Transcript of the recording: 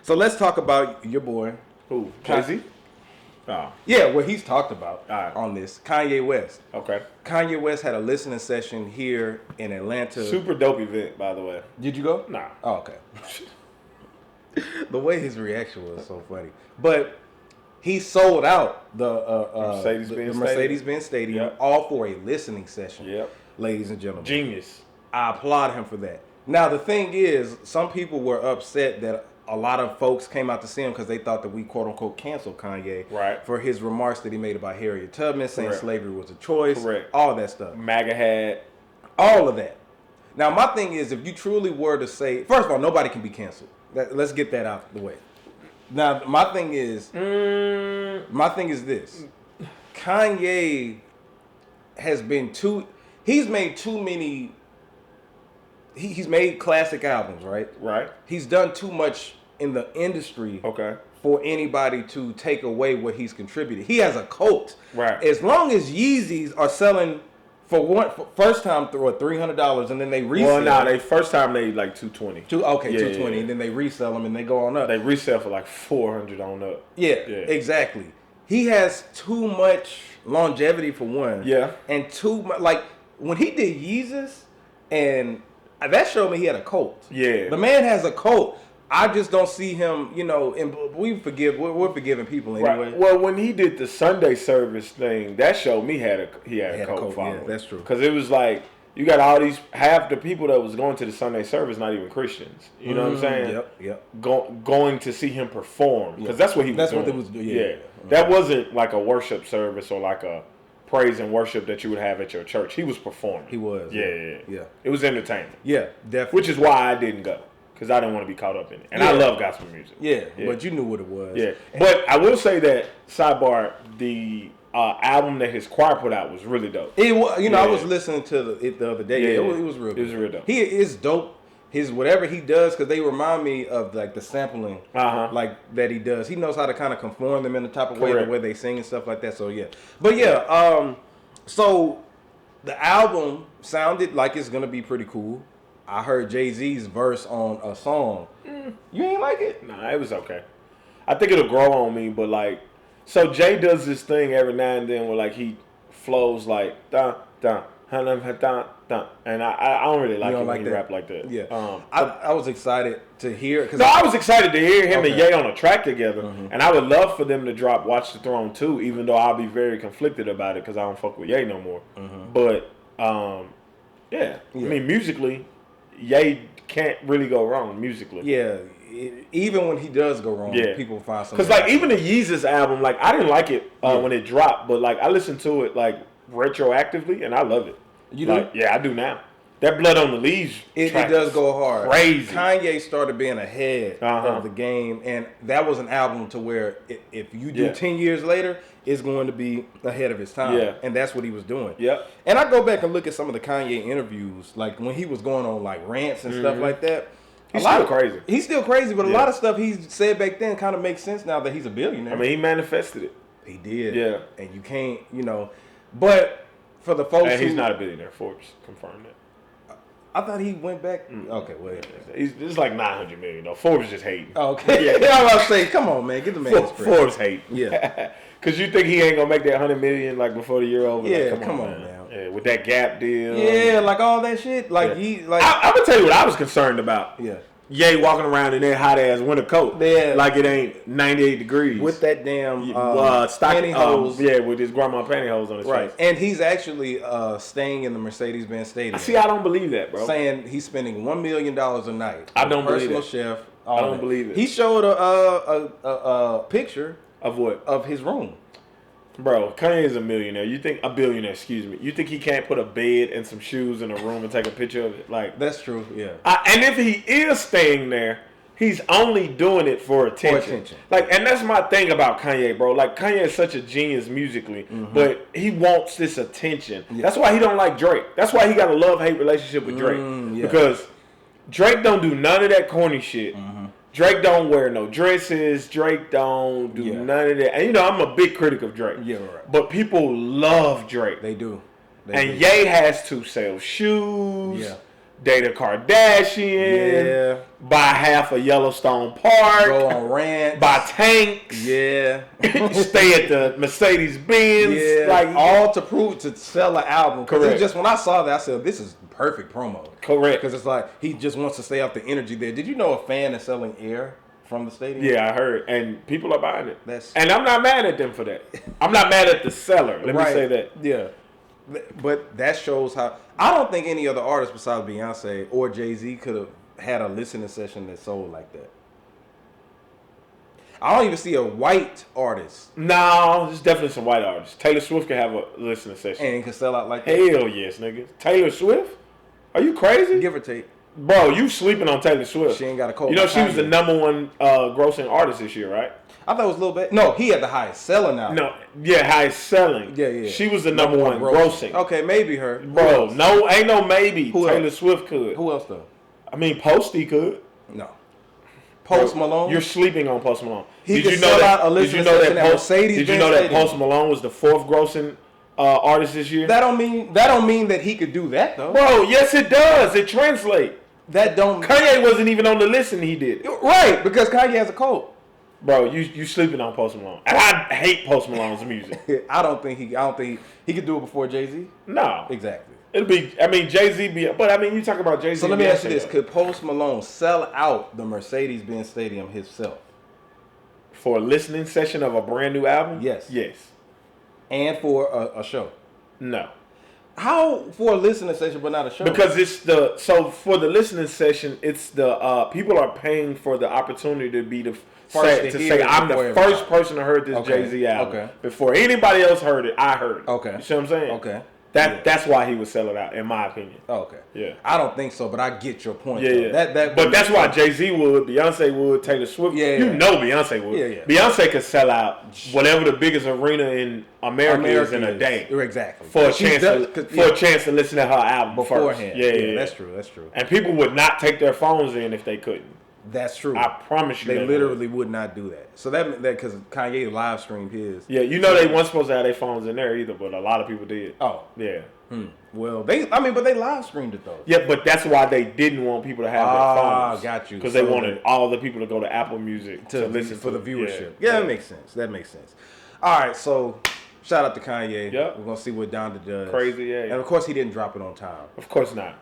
So let's talk about your boy. Who? Jay-Z? Oh. Yeah, what he's talked about on this. Kanye West. Okay. Kanye West had a listening session here in Atlanta. Super dope event, by the way. Did you go? Nah. Oh, okay. The way his reaction was so funny. But he sold out the Mercedes Benz Stadium all for a listening session. Yep. Ladies and gentlemen. Genius. I applaud him for that. Now, the thing is, some people were upset that a lot of folks came out to see him because they thought that we quote-unquote canceled Kanye for his remarks that he made about Harriet Tubman, saying slavery was a choice, all that stuff. MAGA hat. All of that. Now, my thing is, if you truly were to say, first of all, nobody can be canceled. Let's get that out of the way. Now, my thing is this. Kanye has been he's made too many, he's made classic albums, right? Right. He's done too much in the industry for anybody to take away what he's contributed. He has a cult. Right. As long as Yeezys are selling for first time through $300 and then they resell. Well, they first time they like $220. $220, and then they resell them and they go on up. They resell for like $400 on up. Yeah, exactly. He has too much longevity for one. Yeah. And too much, like when he did Yeezus, and that showed me he had a cult. Yeah. The man has a cult. I just don't see him, and we're forgiving people anyway. Right. Well, when he did the Sunday service thing, that showed me he had a cult following. Yeah, that's true. Because it was like, you got all these, half the people that was going to the Sunday service, not even Christians. You know what I'm saying? Yep. Going to see him perform. Because that's what he was doing. That's what they was doing, yeah. That wasn't like a worship service or like a praise and worship that you would have at your church. He was performing. He was. Yeah. It was entertainment. Yeah, definitely. Which is why I didn't go. Because I didn't want to be caught up in it. And I love gospel music. Yeah, but you knew what it was. Yeah. But I will say that, sidebar, the album that his choir put out was really dope. It was, I was listening to it the other day. Yeah, it was real. It was real dope. He is dope. His whatever he does, because they remind me of like the sampling, like that he does. He knows how to kind of conform them in the type of way, the way they sing and stuff like that. So so the album sounded like it's gonna be pretty cool. I heard Jay-Z's verse on a song. You ain't like it? Nah, it was okay. I think it'll grow on me, but like, so Jay does this thing every now and then where like he flows like dun dun dun dun dun, and I don't really like it when he rap like that. Yeah, I was excited to hear. I was excited to hear him and Ye on a track together, and I would love for them to drop Watch the Throne too. Even though I'll be very conflicted about it because I don't fuck with Ye no more. But I mean musically, Ye can't really go wrong musically. Yeah, even when he does go wrong, people find something. Because like even the Yeezus album, like I didn't like it when it dropped, but like I listened to it like retroactively and I love it. You do? Yeah, I do now. That Blood on the Leaves it does go hard. Crazy. Kanye started being ahead of the game, and that was an album to where if you do 10 years later, it's going to be ahead of his time. Yeah. And that's what he was doing. Yep. And I go back and look at some of the Kanye interviews, like when he was going on like rants and stuff like that. He's still crazy. He's still crazy, but a lot of stuff he said back then kind of makes sense now that he's a billionaire. I mean, he manifested it. He did. Yeah. And you can't, but for the folks and he's not a billionaire. Forbes confirmed that. I thought he went back. Okay, wait. It's like $900 million though. Forbes just hating. Okay. Yeah, I was about to say, come on, man, get the man. Forbes hate. Yeah. Cause you think he ain't gonna make that $100 million like before the year over? Yeah, like, come on now. Yeah, with that Gap deal. Yeah, like all that shit. Like I'm gonna tell you what I was concerned about. Yeah. Ye walking around in that hot ass winter coat, like it ain't 98 degrees with that damn pantyhose. With his grandma pantyhose on his face. And he's actually staying in the Mercedes Benz Stadium. See, I don't believe that, bro. Saying he's spending $1 million a night. I don't believe it. Personal chef. I don't believe it. He showed a picture of what? Of his room. Bro, Kanye is a millionaire. You think You think he can't put a bed and some shoes in a room and take a picture of it? Like that's true. Yeah. And if he is staying there, he's only doing it for attention. Like, and that's my thing about Kanye, bro. Like, Kanye is such a genius musically, but he wants this attention. Yeah. That's why he don't like Drake. That's why he got a love-hate relationship with Drake because Drake don't do none of that corny shit. Drake don't wear no dresses. Drake don't do none of that. And I'm a big critic of Drake. Yeah, right. But people love Drake. They do. Ye has to sell shoes. Yeah. Date a Kardashian. buy half of Yellowstone Park, go on rants, buy tanks, yeah, stay at the Mercedes Benz, yeah, like all to prove to sell an album. Correct. Just when I saw that, I said, "This is perfect promo." Correct, because it's like he just wants to stay off the energy there. Did you know a fan is selling air from the stadium? Yeah, I heard, and people are buying it. And I'm not mad at them for that. I'm not mad at the seller. Let me say that. Yeah. But that shows how I don't think any other artist besides Beyonce or Jay-Z could have had a listening session that sold like that. I don't even see a white artist. No, there's definitely some white artists. Taylor Swift can have a listening session. And can sell out like that. Hell yes, nigga. Taylor Swift? Are you crazy? Give or take. Bro, you sleeping on Taylor Swift. She ain't got a cold. You know she was the number one grossing artist this year, right? I thought it was a little bit. No, he had the highest selling now. No, yeah, highest selling. Yeah. She was the number one grossing. Okay, maybe her. Bro, no, ain't no maybe. Who Taylor else? Swift could. Who else though? I mean, Posty could. No. Post Malone. You're sleeping on Post Malone. Did you know that Post Malone was the fourth grossing artist this year? That don't mean that he could do that though. Bro, yes it does. It translates. That don't. Kanye wasn't even on the list and he did. Right, because Kanye has a cult. Bro, you sleeping on Post Malone. And I hate Post Malone's music. I don't think he could do it before Jay-Z. No. Exactly. It'll be, I mean, Jay-Z but I mean, you talk about Jay-Z. So let me ask you this. Could Post Malone sell out the Mercedes Benz Stadium himself? For a listening session of a brand new album? Yes. Yes. And for a show? No. How for a listening session but not a show? Because for the listening session, it's the people are paying for the opportunity to be the say I'm the first person to heard this Jay-Z album. Okay. Before anybody else heard it, I heard it. Okay. You see what I'm saying? Okay. That's why he would sell it out, in my opinion. Oh, okay. Yeah. I don't think so, but I get your point. Yeah. But that's why Jay-Z would, Beyonce would, Taylor Swift. Yeah. You know Beyonce would. Yeah. Beyonce could sell out whatever the biggest arena in America is in a day. Exactly. For a chance to listen to her album beforehand. First. Yeah. That's true. And people would not take their phones in if they couldn't. That's true. I promise you. They literally would not do that. So that because Kanye live streamed his. Yeah, you know they weren't supposed to have their phones in there either, but a lot of people did. Oh. Yeah. Well, but they live streamed it though. Yeah, but that's why they didn't want people to have their phones. Got you. Because they wanted all the people to go to Apple Music to listen for the viewership. Yeah, that makes sense. All right, so shout out to Kanye. Yep. We're gonna see what Donda does. Crazy, yeah. And of course, he didn't drop it on time. Of course not.